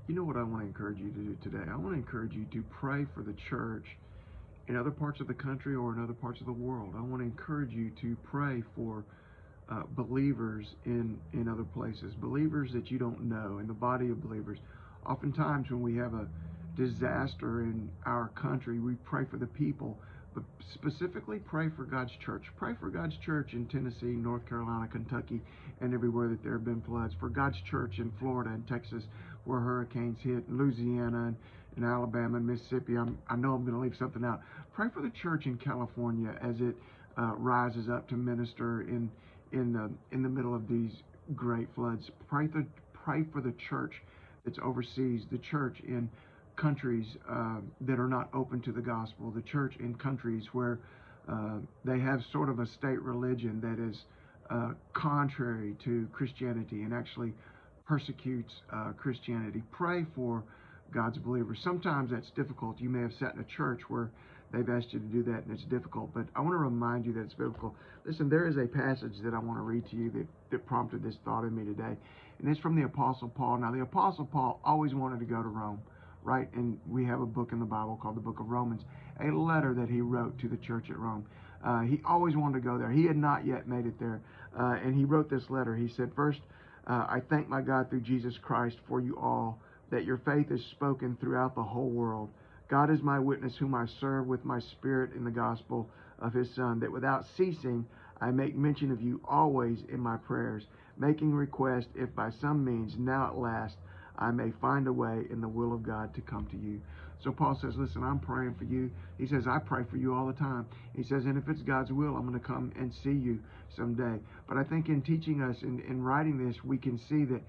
You know what I want to encourage you to do today? I want to encourage you to pray for the church in other parts of the country or in other parts of the world. I want to encourage you to pray for believers in other places, believers that you don't know, in the body of believers. Oftentimes, when we have a disaster in our country, we pray for the people, but specifically pray for God's church. Pray for God's church in Tennessee, North Carolina, Kentucky, and everywhere that there have been floods. For God's church in Florida and Texas, where hurricanes hit, Louisiana and Alabama and Mississippi. I know I'm going to leave something out. Pray for the church in California as it rises up to minister in the middle of these great floods. Pray for the church that's overseas, the church in countries that are not open to the gospel, the church in countries where they have sort of a state religion that is contrary to Christianity and actually persecutes Christianity. Pray for God's believers. Sometimes that's difficult. You may have sat in a church where they've asked you to do that and it's difficult, but I want to remind you that it's biblical. Listen, there is a passage that I want to read to you that prompted this thought in me today, and it's from the Apostle Paul. Now, the Apostle Paul always wanted to go to Rome, right? And we have a book in the Bible called the Book of Romans, a letter that he wrote to the church at Rome. He always wanted to go there. He had not yet made it there, and he wrote this letter. He said, "First, I thank my God through Jesus Christ for you all, that your faith is spoken throughout the whole world. God is my witness, whom I serve with my spirit in the gospel of his Son, that without ceasing I make mention of you always in my prayers, making request, if by some means now at last I may find a way in the will of God to come to you." So Paul says, listen, I'm praying for you. He says, I pray for you all the time. He says, and if it's God's will, I'm going to come and see you someday. But I think in teaching us, in writing this, we can see that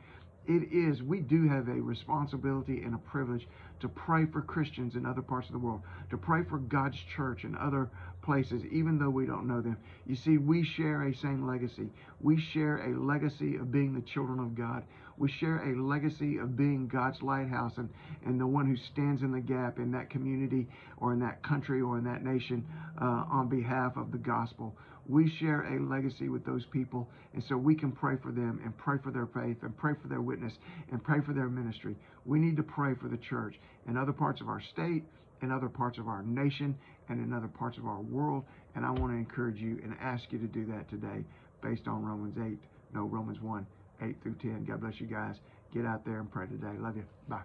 we do have a responsibility and a privilege to pray for Christians in other parts of the world, to pray for God's church in other places, even though we don't know them. You see, we share a same legacy. We share a legacy of being the children of God. We share a legacy of being God's lighthouse and the one who stands in the gap in that community or in that country or in that nation on behalf of the gospel. We share a legacy with those people, and so we can pray for them and pray for their faith and pray for their witness and pray for their ministry. We need to pray for the church in other parts of our state, in other parts of our nation, and in other parts of our world, and I want to encourage you and ask you to do that today based on Romans 1, 8 through 10. God bless you guys. Get out there and pray today. Love you. Bye.